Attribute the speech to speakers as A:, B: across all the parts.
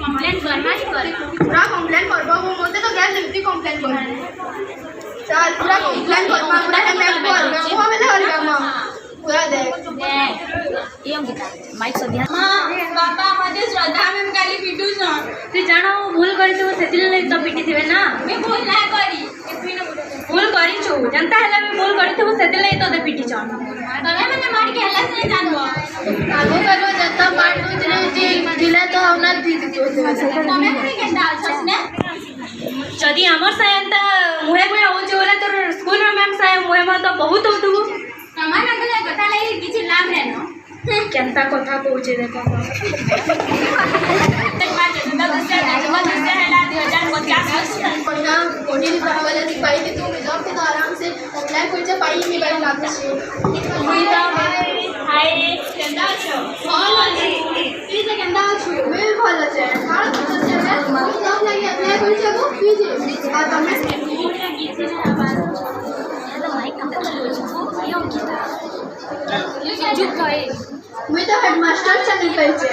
A: complain करना ही कर
B: पूरा कंप्लेन करबो मोते तो गैस लिखती कंप्लेन कर चल पूरा कंप्लेन करबा पूरा मैं कर वो मेले हर काम पूरा देख
A: ये हम बता माइक से ध्यान
C: हां बाबा मते श्रद्धा मैम काली पिटू छन
A: तू जानो भूल करी तो सेतिल ले तो पिटी थिबे ना
C: मैं भूल ना करी
A: भूल करी छु जनता हला में भूल करी तो सेतिल ले तो दे पिटी छन
C: तमे मने मार के हला से जानबो
B: आगो करो जनता मार दो जी दिले तो हमना दी
C: तमे कोई केंदा छस ने
A: जदी हमर सायंता मुहे मुहे हो जोला तो स्कूल में मैम साय मुहे मा तो बहुत होतु
C: समान अगले कथा लागि किछि लाभ रे न
A: केंता कथा पहुंचे देखो
C: एक बार जनता दसे राजवा दसे हला 2050
B: पन्ना कोडी बनवायला ती पाहिजे तू मी जाऊ तो आराम से ऑनलाइन कोणचे पाहिजे मी बाई लागते
A: मुई तो हाय रे
C: केंदा छो
B: ଭଲ ଅଛି ପ୍ଲିଜ କେନ୍ତା ଅଛୁ ମୁଁ ବି ଭଲ ଅଛି କାଣ କରୁଛ ଏବେ ମୁଁ ଜବ୍ ଲାଗି ଆପ୍ଲାଏ କରିଛି ଆଗକୁ ପ୍ଲିଜ ଆଉ ତମେ
A: चुप गए
B: मुई तो हेडमास्टर चाकरी पाइछे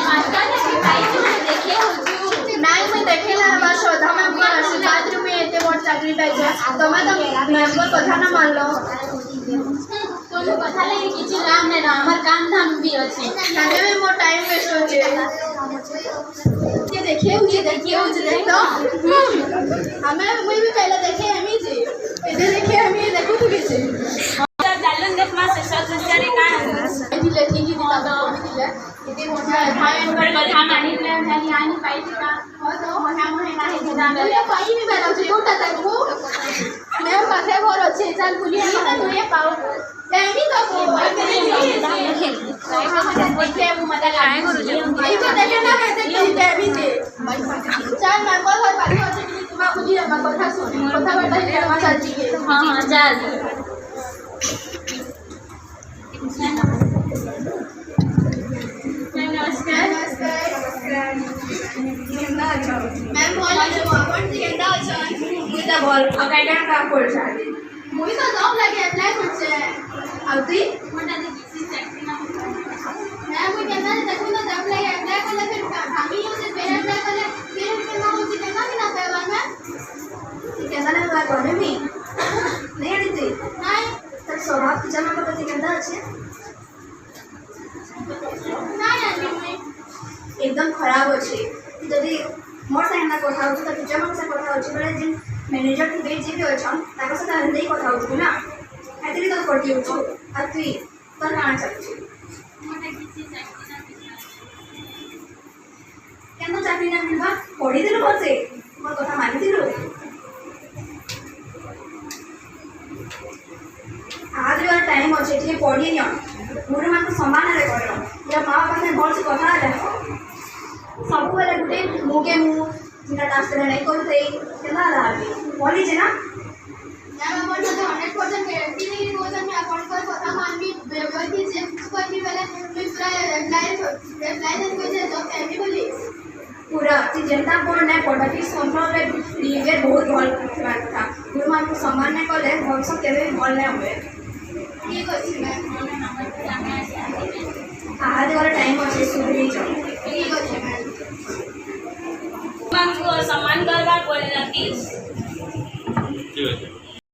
C: मास्टर ने पाइछु देखे होछु
B: नाइ मुई देखिला बा श्रद्धा मैम को आशीर्वाद रे मैं एते बड़ चाकरी पाइछे तमे तो मैम को कथा ना मानलो
C: तुम कथा लागि किछि लाभ नै न हमर काम धाम भी अछि
B: खाने में मोर टाइम वेस्ट हो जे ये देखिए देख तो हमें मुई भी पहले देखे हमी जी इधर देखिए हमी देखो तो किसी
C: जालन देख मा से सदस्यरे का
B: दिले ठीक ही दिला तो दिले इते मोठा भाई
C: पर कथा मानिले खाली आनी पाइछि का
B: हो तो
C: मोठा मोहे नाही जे दाम
B: ये पाई भी बेला छी कोटा तक को मैं पाथे घर अच्छे चल पुलिस ना तो ये पाओ एमी तो को
C: ओके वो मत लाए गुरु जी
B: आई तो देखे ना कहते कि एमी से चल मैं को घर बात अच्छे कि तुम बुझी हम कथा सुन कथा बता ही करवा चाहती है
C: हां हां चल
B: नमस्कार मैम बोल अच्छो अपन केंदा अच्छो मुई तो बोल अकाउंट का कोर्स है मुई तो जॉब लगे अप्लाई करछे आउती
C: मोटा दे किसी चाकरी ना
B: मैं मुई केंदा देखो ना जॉब लगे अप्लाई करले फिर हामी से पेड़ अप्लाई करले फिर केंदा होची केंदा भी ना पेवा में केंदा ना बात करे मी नहीं आती नहीं तर स्वभाव तुझा ना पता केंदा अच्छे नहीं आती मुई एकदम खराब अच्छे जदि मोर साथ कथा हो तो टीचर मन से कथा हो बेले जिन मैनेजर थे जे भी अच्छा ताको से हिंदी कथा हो ना एतरी तो करती हो आ तु तोर काण चलछु
C: मोटा किसी चाकरी ना
B: केनो चाकरी ना मिलबा पढ़ी दिलु बसे मोर कथा मानि दिलु आज वाला टाइम अच्छे ठीक पढ़ी नियो गुरु मान को सम्मान रे करो या मां बाप ने भल से कथा ले सब बेले गुटे मुके मु जिना टास्क रे नहीं करते केना लागे बोली जे ना या मोर तो 100% गारंटी नहीं कोजन में अपन पर कथा मानबी व्यवहार से करबी बेले मैं पूरा रिप्लाई देन कोई जे जब एमी बोली पूरा ती जनता बोर्ड ने पढ़ती संभव रे बिहेवियर बहुत भल था गुरु मान को सम्मान नहीं करले भविष्य केबे भल नहीं होए ठीक अछि मैम आज वाला टाइम अच्छे सुधरी जाओ ठीक अछि मैम
C: को सम्मान करबार पड़ेला प्लीज